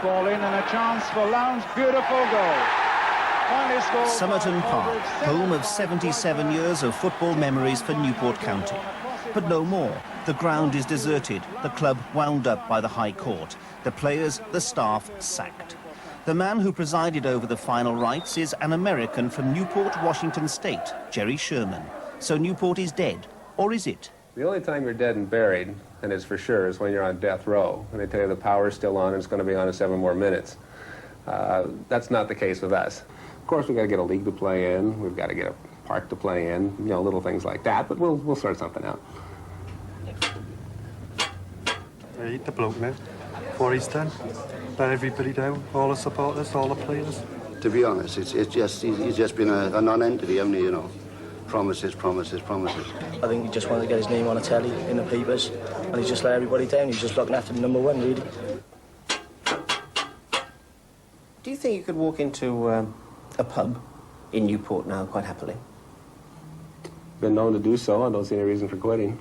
ball in, and a chance for Lowndes. Beautiful goal. Somerton Park, home of 77 years of football memories for Newport County. But no more. The ground is deserted, the club wound up by the High Court, the players, the staff sacked. The man who presided over the final rites is an American from Newport, Washington State, Jerry Sherman. So Newport is dead, or is it? The only time you're dead and buried, and it's for sure, is when you're on death row. And they tell you the power's still on and it's going to be on in 7 more minutes. That's not the case with us. Of course, we've got to get a league to play in. We've got to get a park to play in, you know, little things like that. But we'll sort something out. Eat the bloke now. Before he's done. Let everybody down, all the supporters, all the players. To be honest, he's just been a non-entity, hasn't he, you know? Promises, promises, promises. I think he just wanted to get his name on a telly in the papers, and he just let everybody down. He's just looking after the number one, really. Do you think you could walk into a pub in Newport now quite happily? Been known to do so. I don't see any reason for quitting.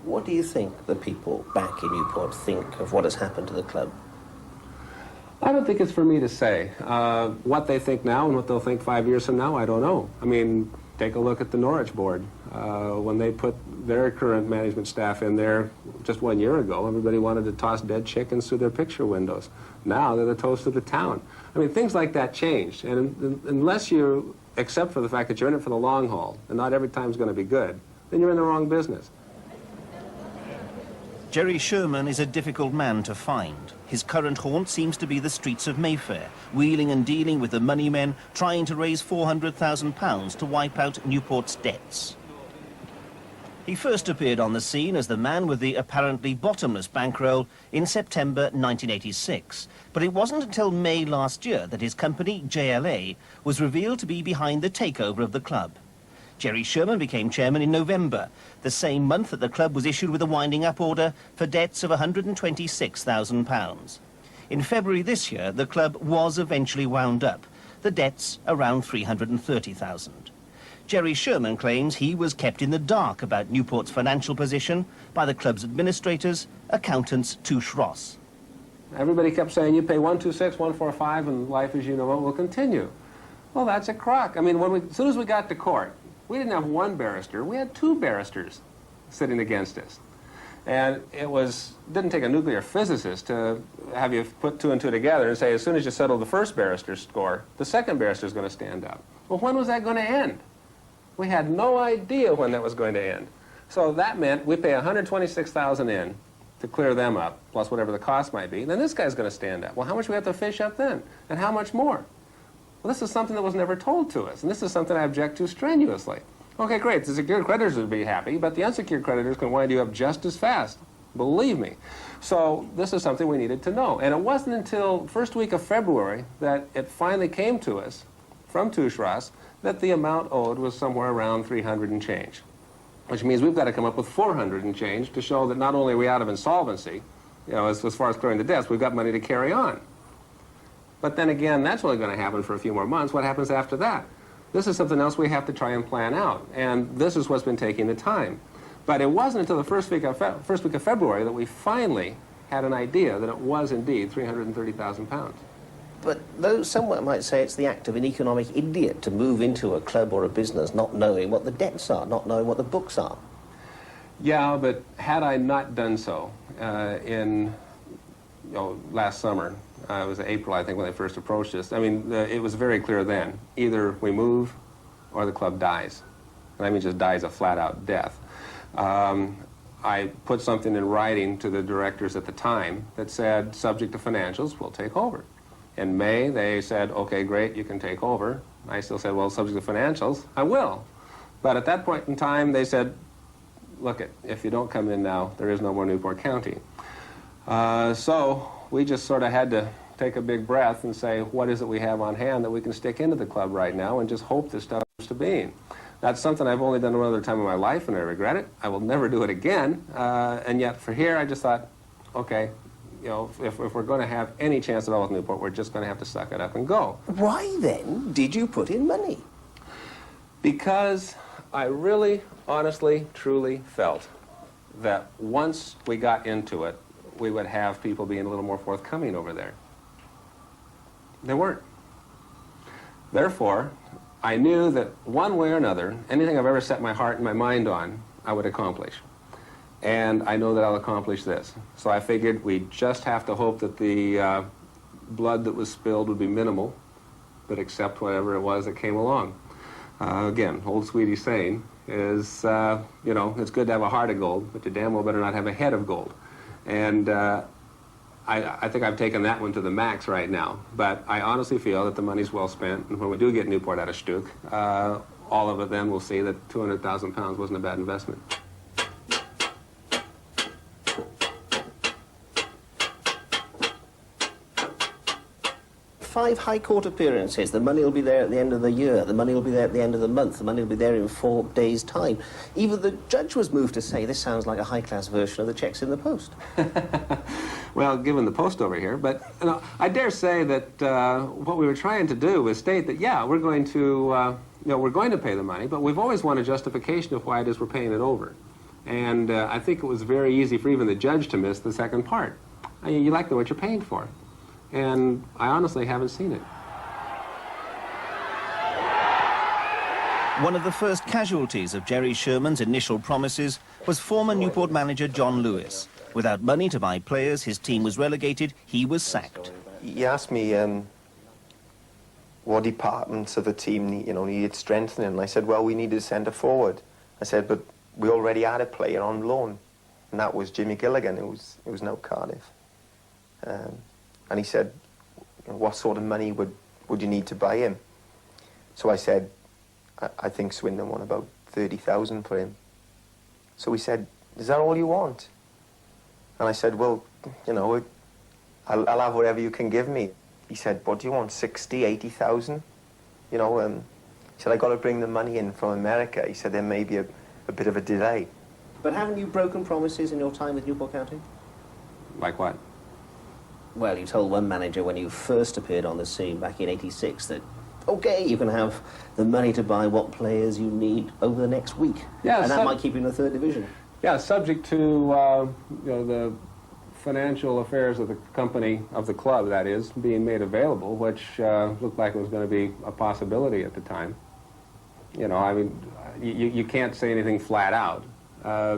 What do you think the people back in Newport think of what has happened to the club? I don't think it's for me to say. What they think now and what they'll think 5 years from now, I don't know. I mean, take a look at the Norwich board. When they put their current management staff in there just 1 year ago, everybody wanted to toss dead chickens through their picture windows. Now they're the toast of the town. I mean, things like that changed. And unless you accept for the fact that you're in it for the long haul, and not every time's going to be good, then you're in the wrong business. Jerry Sherman is a difficult man to find. His current haunt seems to be the streets of Mayfair, wheeling and dealing with the money men, trying to raise £400,000 to wipe out Newport's debts. He first appeared on the scene as the man with the apparently bottomless bankroll in September 1986. But it wasn't until May last year that his company, JLA, was revealed to be behind the takeover of the club. Jerry Sherman became chairman in November, the same month that the club was issued with a winding-up order for debts of £126,000. In February this year, the club was eventually wound up, the debts around £330,000. Jerry Sherman claims he was kept in the dark about Newport's financial position by the club's administrators, accountants Touche Ross. Everybody kept saying, you pay 126, 145, and life as you know it will continue. Well, that's a crock. I mean, as soon as we got to court, we didn't have one barrister, we had 2 barristers sitting against us. And didn't take a nuclear physicist to have you put 2 and 2 together and say, as soon as you settle the first barrister's score, the second barrister's going to stand up. Well, when was that going to end? We had no idea when that was going to end. So that meant we pay $126,000 in to clear them up, plus whatever the cost might be. Then this guy's going to stand up. Well, how much do we have to fish up then? And how much more? Well, this is something that was never told to us, and this is something I object to strenuously. Okay, great, the secured creditors would be happy, but the unsecured creditors can wind you up just as fast, believe me. So this is something we needed to know. And it wasn't until first week of February that it finally came to us from Touche Ross that the amount owed was somewhere around 300 and change, which means we've got to come up with 400 and change to show that not only are we out of insolvency, you know, as far as clearing the debts, we've got money to carry on. But then again, that's only going to happen for a few more months. What happens after that? This is something else we have to try and plan out, and this is what's been taking the time. But it wasn't until the first week of February that we finally had an idea that it was indeed £330,000. But though someone might say it's the act of an economic idiot to move into a club or a business not knowing what the debts are, not knowing what the books are. Yeah, but had I not done so last summer, it was April, I think, when they first approached us. I mean, it was very clear then. Either we move or the club dies. And I mean just dies a flat-out death. I put something in writing to the directors at the time that said, subject to financials, we'll take over. In May, they said, okay, great, you can take over. I still said, well, subject to financials, I will. But at that point in time, they said, look, if you don't come in now, there is no more Newport County. So we just sort of had to take a big breath and say, what is it we have on hand that we can stick into the club right now and just hope this stuff comes to being. That's something I've only done one other time in my life, and I regret it. I will never do it again. And yet for here, I just thought, okay, you know, if we're going to have any chance at all with Newport, we're just going to have to suck it up and go. Why then did you put in money? Because I really, honestly, truly felt that once we got into it, we would have people being a little more forthcoming over there. They weren't. Therefore, I knew that one way or another, anything I've ever set my heart and my mind on, I would accomplish. And I know that I'll accomplish this. So I figured we just have to hope that the blood that was spilled would be minimal, but accept whatever it was that came along. Again, old sweetie saying is, you know, it's good to have a heart of gold, but you damn well better not have a head of gold. And I think I've taken that one to the max right now, but I honestly feel that the money's well spent, and when we do get Newport out of Stuk, all of it then will see that 200,000 pounds wasn't a bad investment. 5 High Court appearances. The money will be there at the end of the year. The money will be there at the end of the month. The money will be there in 4 days' time. Even the judge was moved to say this sounds like a high-class version of the checks in the post. Well, given the post over here, but you know, I dare say that what we were trying to do was state that, yeah, we're going to, you know, we're going to pay the money, but we've always wanted justification of why it is we're paying it over. And I think it was very easy for even the judge to miss the second part. I mean, you like to know what you're paying for. And I honestly haven't seen it. One of the first casualties of Jerry Sherman's initial promises was former Newport manager John Lewis. Without money to buy players, his team was relegated, he was sacked. He asked me what departments of the team needed strengthening. And I said, well, we needed a centre forward. I said, but we already had a player on loan, and that was Jimmy Gilligan, who was now Cardiff. And he said, what sort of money would you need to buy him? So I said, I think Swindon won about 30,000 for him. So he said, is that all you want? And I said, well, you know, I'll have whatever you can give me. He said, what do you want, 60, 80,000? You know, he said, I got to bring the money in from America. He said, there may be a bit of a delay. But haven't you broken promises in your time with Newport County? Like what? Well, you told one manager when you first appeared on the scene back in '86 that, okay, you can have the money to buy what players you need over the next week. Yeah, and that might keep you in the 3rd division. Yeah, subject to you know, the financial affairs of the company, of the club, that is, being made available, which looked like it was going to be a possibility at the time. You know, I mean, you can't say anything flat out.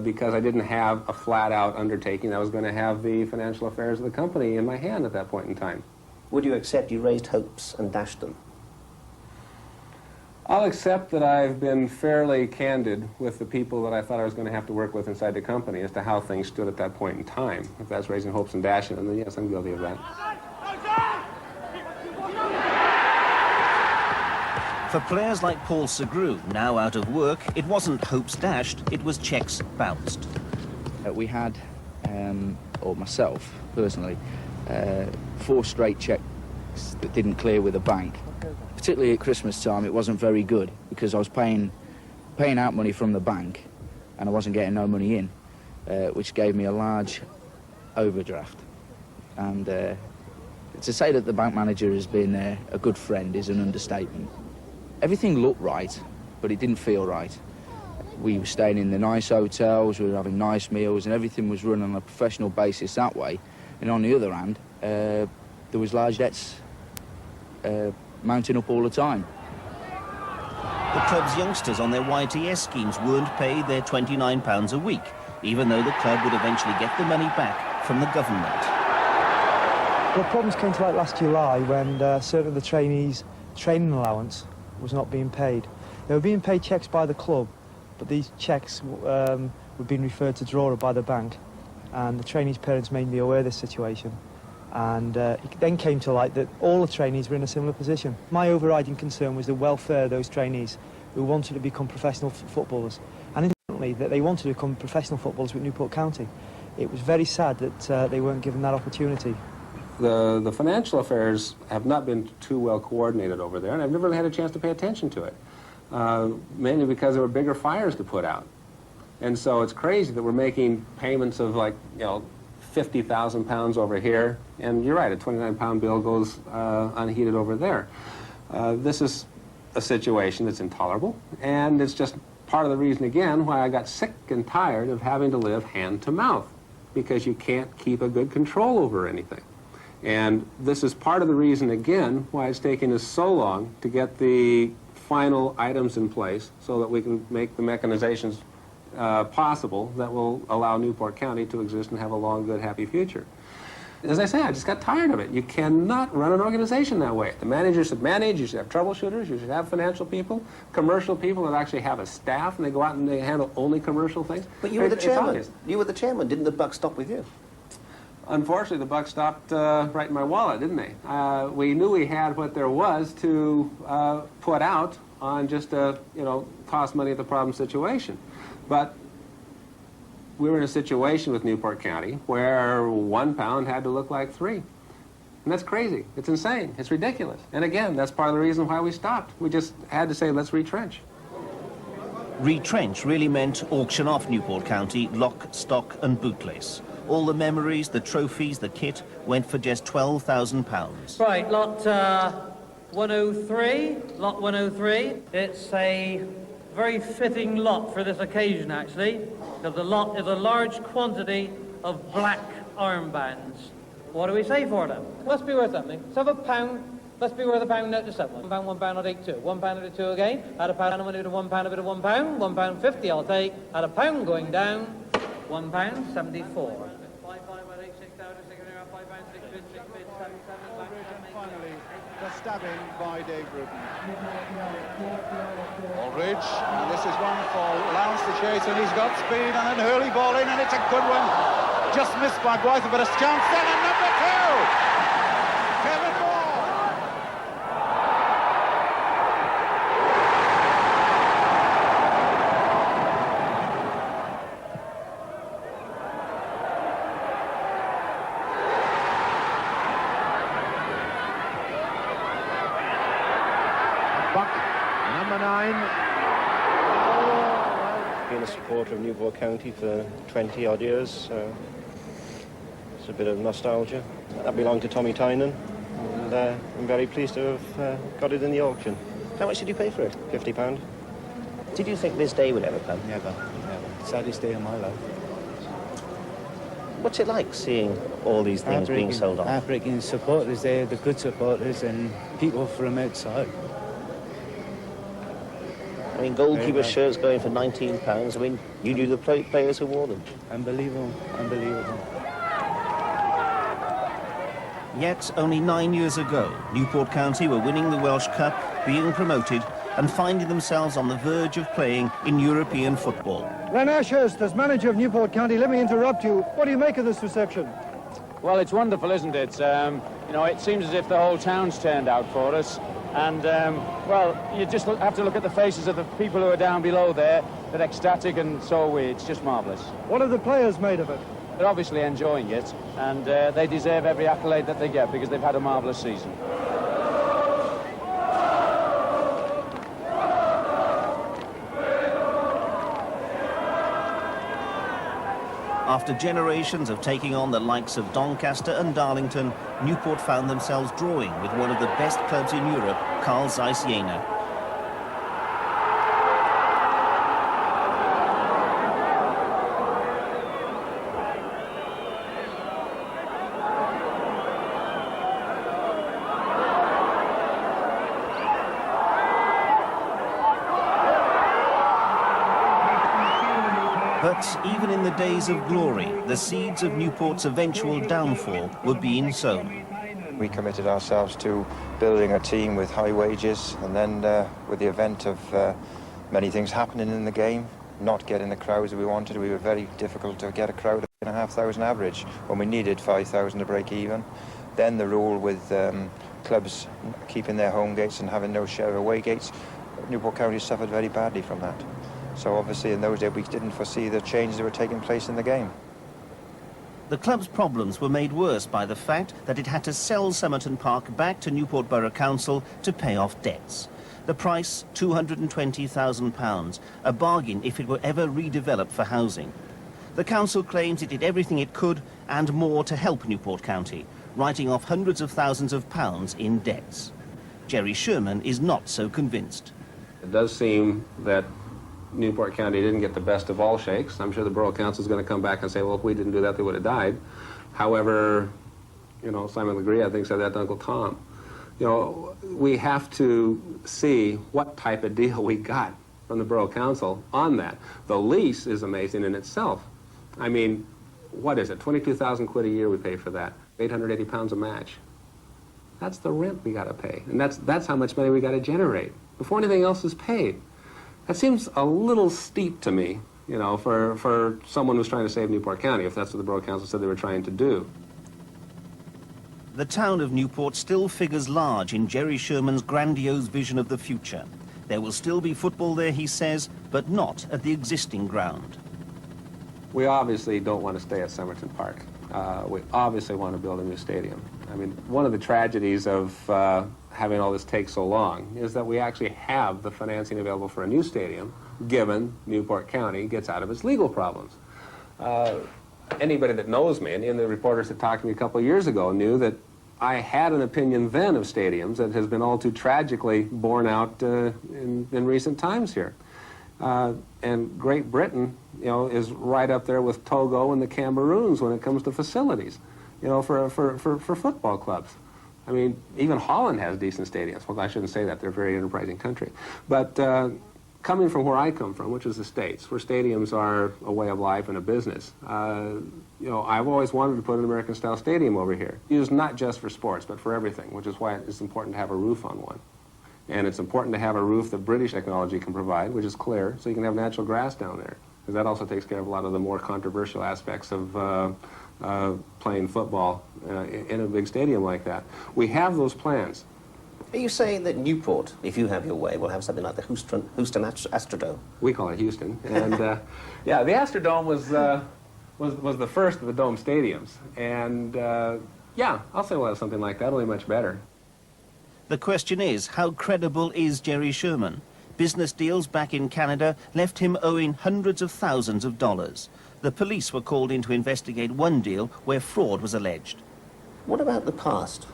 Because I didn't have a flat-out undertaking that was going to have the financial affairs of the company in my hand at that point in time. Would you accept you raised hopes and dashed them? I'll accept that I've been fairly candid with the people that I thought I was going to have to work with inside the company as to how things stood at that point in time. If that's raising hopes and dashing them, then yes, I'm guilty of that. For players like Paul Segru, now out of work, it wasn't hopes dashed, it was cheques bounced. We had, or myself personally, 4 straight cheques that didn't clear with a bank. Particularly at Christmas time, it wasn't very good because I was paying out money from the bank and I wasn't getting no money in, which gave me a large overdraft. And to say that the bank manager has been a good friend is an understatement. Everything looked right, but it didn't feel right. We were staying in the nice hotels, we were having nice meals, and everything was run on a professional basis that way. And on the other hand, there was large debts mounting up all the time. The club's youngsters on their YTS schemes weren't paid their £29 a week, even though the club would eventually get the money back from the government. Well, problems came to light last July when certain of the trainees' training allowance was not being paid. They were being paid cheques by the club, but these cheques were being referred to drawer by the bank, and the trainees' parents made me aware of this situation. And it then came to light that all the trainees were in a similar position. My overriding concern was the welfare of those trainees who wanted to become professional footballers, and importantly, that they wanted to become professional footballers with Newport County. It was very sad that they weren't given that opportunity. The financial affairs have not been too well coordinated over there, and I've never really had a chance to pay attention to it, mainly because there were bigger fires to put out. And so it's crazy that we're making payments of, like, you know, 50,000 pounds over here, and you're right, a 29-pound bill goes unheeded over there. This is a situation that's intolerable, and it's just part of the reason, again, why I got sick and tired of having to live hand to mouth. because you can't keep a good control over anything. And this is part of the reason, again, why it's taken us so long to get the final items in place so that we can make the mechanizations possible that will allow Newport County to exist and have a long, good, happy future. As I say, I just got tired of it. You cannot run an organization that way. The manager should manage, you should have troubleshooters, you should have financial people, commercial people that actually have a staff and they go out and they handle only commercial things. But you were the chairman. You were the chairman. Didn't the buck stop with you? Unfortunately, the buck stopped right in my wallet, didn't they? We knew we had what there was to put out on just a, toss money at the problem situation. But we were in a situation with Newport County where 1 pound had to look like 3. And that's crazy. It's insane. It's ridiculous. And again, that's part of the reason why we stopped. We just had to say, let's retrench. Retrench really meant auction off Newport County, lock, stock and bootlace. All the memories, the trophies, the kit went for just £12,000. Right, lot 103, lot 103. It's a very fitting lot for this occasion, actually, because the lot is a large quantity of black armbands. What do we say for them? Must be worth something. So £1, must be worth £1 note to someone. £1, £1, I'll take 2. £1, I'll do 2 again. At £1, I'm going to do £1, a bit of £1. £1.50 I'll take. At £1 going down, £1.74. Finally, the stabbing by Dave Bruton. Aldridge, and this is one for Lowndes to chase, and he's got speed, and an early ball in, and it's a good one. Just missed by Blythe, but a chance then, and number 2! Kevin Moore! Buck, number 9. Been a supporter of Newport County for 20 odd years, so it's a bit of nostalgia. That belonged to Tommy Tynan, and I'm very pleased to have got it in the auction. How much did you pay for it? £50. Did you think this day would ever come? Never. Saddest day of my life. What's it like seeing all these things being sold off? Heartbreaking supporters, they're the good supporters and people from outside. I mean, goalkeeper shirts going for £19. I mean, you knew the players who wore them. Unbelievable, unbelievable. Yet, only 9 years ago, Newport County were winning the Welsh Cup, being promoted, and finding themselves on the verge of playing in European football. Len Ashurst, as manager of Newport County, let me interrupt you. What do you make of this reception? Well, it's wonderful, isn't it? It seems as if the whole town's turned out for us. And, well, you just have to look at the faces of the people who are down below there. They're ecstatic, and so are we. It's just marvellous. What have the players made of it? They're obviously enjoying it, and they deserve every accolade that they get because they've had a marvellous season. After generations of taking on the likes of Doncaster and Darlington, Newport found themselves drawing with one of the best clubs in Europe, Carl Zeiss Jena. But even in the days of glory, the seeds of Newport's eventual downfall were being sown. We committed ourselves to building a team with high wages, and then with the event of many things happening in the game, not getting the crowds that we wanted, we were very difficult to get a crowd of 5,500 average when we needed 5,000 to break even. Then the rule with clubs keeping their home gates and having no share of away gates, Newport County suffered very badly from that. So obviously in those days we didn't foresee the changes that were taking place in the game. The club's problems were made worse by the fact that it had to sell Somerton Park back to Newport Borough Council to pay off debts. The price, £220,000, a bargain if it were ever redeveloped for housing. The council claims it did everything it could and more to help Newport County, writing off hundreds of thousands of pounds in debts. Jerry Sherman is not so convinced. It does seem that Newport County didn't get the best of all shakes. I'm sure the Borough Council is going to come back and say, well, if we didn't do that, they would have died. However, you know, Simon Legree, I think, said that to Uncle Tom. You know, we have to see what type of deal we got from the Borough Council on that. The lease is amazing in itself. I mean, what is it? 22,000 quid a year we pay for that. 880 pounds a match. That's the rent we got to pay, and that's how much money we got to generate before anything else is paid. That seems a little steep to me, you know, for someone who's trying to save Newport County, if that's what the Borough Council said they were trying to do. The town of Newport still figures large in Jerry Sherman's grandiose vision of the future. There will still be football there, he says, but not at the existing ground. We obviously don't want to stay at Somerton Park. We obviously want to build a new stadium. I mean, one of the tragedies of having all this take so long is that we actually have the financing available for a new stadium, given Newport County gets out of its legal problems. Anybody that knows me, and the reporters that talked to me a couple of years ago, knew that I had an opinion then of stadiums that has been all too tragically borne out in recent times here. And Great Britain, you know, is right up there with Togo and the Cameroons when it comes to facilities, you know, for football clubs. I mean, even Holland has decent stadiums. Well, I shouldn't say that. They're a very enterprising country. But coming from where I come from, which is the States, where stadiums are a way of life and a business, you know, I've always wanted to put an American-style stadium over here, used not just for sports, but for everything, which is why it's important to have a roof on one. And it's important to have a roof that British technology can provide, which is clear, so you can have natural grass down there. Because that also takes care of a lot of the more controversial aspects of playing football in a big stadium like that. We have those plans. Are you saying that Newport, if you have your way, will have something like the Houston Astrodome? We call it Houston. And yeah, the Astrodome was the first of the dome stadiums. And yeah, I'll say we'll have something like that, only much better. The question is, how credible is Jerry Sherman? Business deals back in Canada left him owing hundreds of thousands of dollars. The police were called in to investigate one deal where fraud was alleged. What about the past?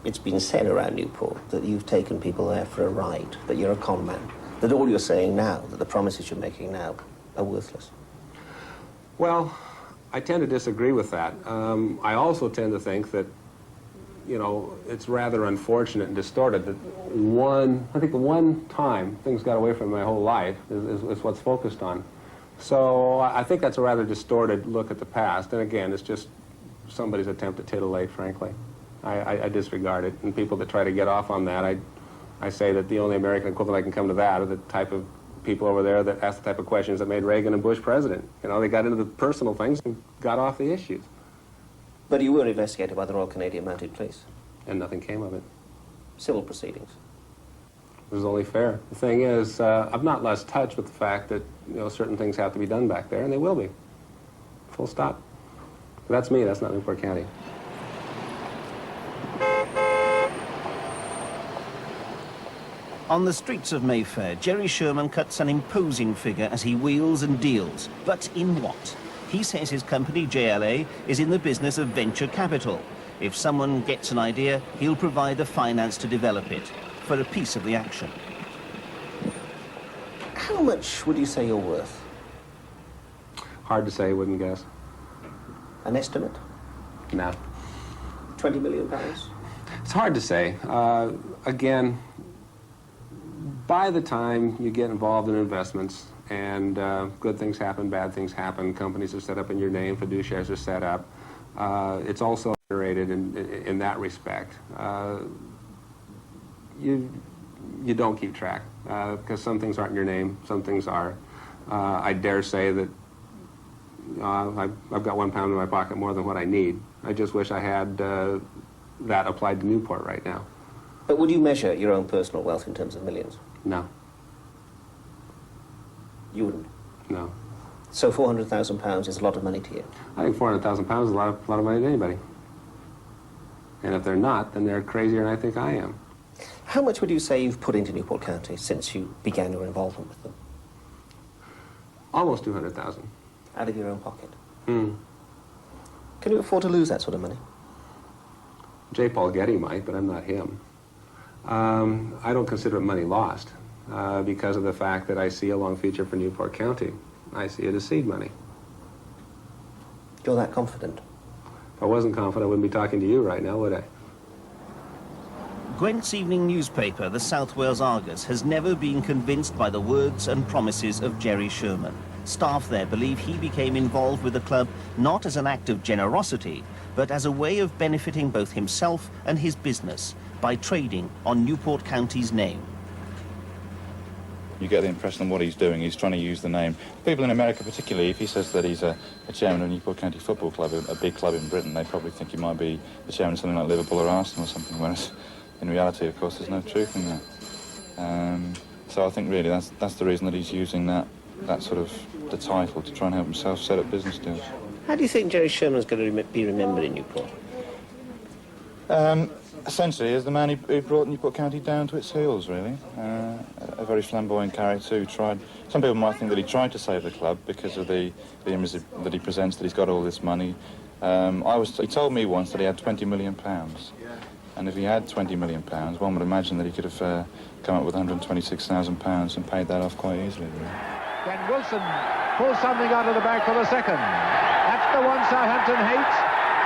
It's been said around Newport that you've taken people there for a ride, that you're a con man, that all you're saying now, that the promises you're making now, are worthless. Well, I tend to disagree with that. I also tend to think that, you know, it's rather unfortunate and distorted that I think the one time things got away from me my whole life is what's focused on. So I think that's a rather distorted look at the past. And again, it's just somebody's attempt to titillate, frankly. I disregard it. And people that try to get off on that, I say that the only American equivalent I can come to that are the type of people over there that ask the type of questions that made Reagan and Bush president. You know, they got into the personal things and got off the issues. But you were investigated by the Royal Canadian Mounted Police. And nothing came of it. Civil proceedings. It was only fair. The thing is, I've not lost touch with the fact that, you know, certain things have to be done back there, and they will be. Full stop. But that's me, that's not Newport County. On the streets of Mayfair, Jerry Sherman cuts an imposing figure as he wheels and deals. But in what? He says his company, JLA, is in the business of venture capital. If someone gets an idea, he'll provide the finance to develop it, for a piece of the action. How much would you say you're worth? Hard to say, wouldn't guess. An estimate? No. £20 million? It's hard to say. Again, by the time you get involved in investments, and good things happen, bad things happen, companies are set up in your name, fiduciaries are set up, it's also generated in that respect. You don't keep track, because some things aren't in your name, some things are. I dare say that I've got £1 in my pocket more than what I need. I just wish I had that applied to Newport right now. But would you measure your own personal wealth in terms of millions? No. You wouldn't? No. So £400,000 is a lot of money to you? I think £400,000 is a lot of money to anybody. And if they're not, then they're crazier than I think I am. How much would you say you've put into Newport County since you began your involvement with them? Almost $200,000. Out of your own pocket? Hmm. Can you afford to lose that sort of money? J. Paul Getty might, but I'm not him. I don't consider it money lost. because of the fact that I see a long future for Newport County. I see it as seed money. You're that confident? If I wasn't confident, I wouldn't be talking to you right now, would I? Gwent's evening newspaper, the South Wales Argus, has never been convinced by the words and promises of Jerry Sherman. Staff there believe he became involved with the club not as an act of generosity, but as a way of benefiting both himself and his business by trading on Newport County's name. You get the impression of what he's doing. He's trying to use the name. People in America particularly, if he says that he's a chairman of Newport County Football Club, a big club in Britain, they probably think he might be the chairman of something like Liverpool or Arsenal or something, whereas in reality, of course, there's no truth in that. So I think really that's the reason that he's using that sort of the title to try and help himself set up business deals. How do you think Jerry Sherman's going to be remembered in Newport? Essentially, as the man who brought Newport County down to its heels, really. A very flamboyant character who tried... Some people might think that he tried to save the club because of the image that he presents, that he's got all this money. He told me once that he had £20 million. And if he had £20 million, one would imagine that he could have come up with £126,000 and paid that off quite easily, really. Then Wilson pulls something out of the bag for the second. That's the one Southampton hates.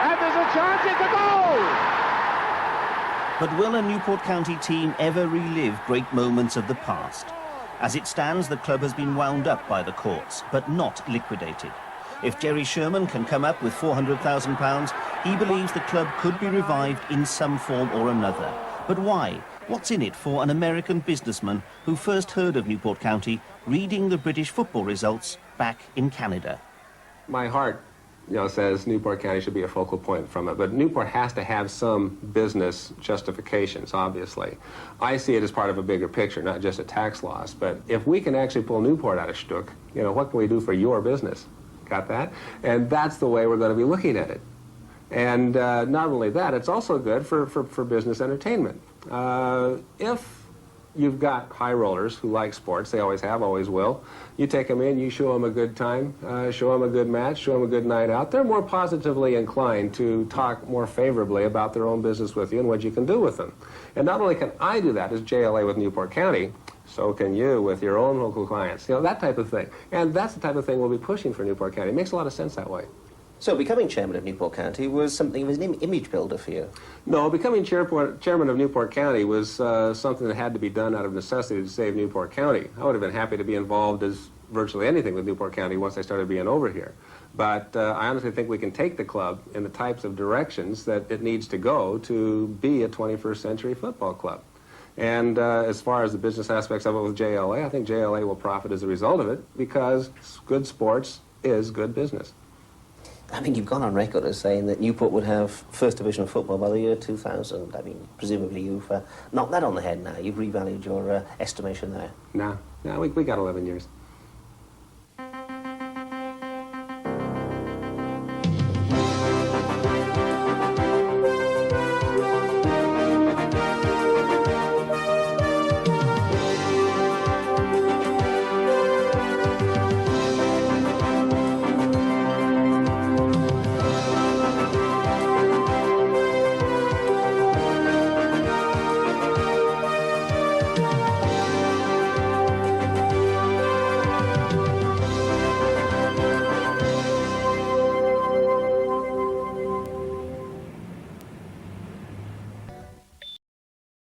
And there's a chance, it's a goal! But will a Newport County team ever relive great moments of the past? As it stands, the club has been wound up by the courts, but not liquidated. If Jerry Sherman can come up with £400,000, he believes the club could be revived in some form or another. But why? What's in it for an American businessman who first heard of Newport County reading the British football results back in Canada? My heart, says Newport County should be a focal point from it, but Newport has to have some business justifications, obviously. I see it as part of a bigger picture, not just a tax loss, but if we can actually pull Newport out of shtick, what can we do for your business? Got that? And that's the way we're going to be looking at it. And not only that, it's also good for business entertainment. If you've got high rollers who like sports, they always have, always will, you take them in, you show them a good time, show them a good match, show them a good night out, they're more positively inclined to talk more favorably about their own business with you and what you can do with them. And not only can I do that as JLA with Newport County, so can you with your own local clients, that type of thing. And that's the type of thing we'll be pushing for Newport County. It makes a lot of sense that way. So becoming chairman of Newport County was something of an image builder for you? No, becoming chairman of Newport County was something that had to be done out of necessity to save Newport County. I would have been happy to be involved as virtually anything with Newport County once I started being over here. But I honestly think we can take the club in the types of directions that it needs to go to be a 21st century football club. And as far as the business aspects of it with JLA, I think JLA will profit as a result of it because good sports is good business. I mean, you've gone on record as saying that Newport would have First Division football by the year 2000. I mean, presumably you've knocked that on the head now. You've revalued your estimation there. No, we got 11 years.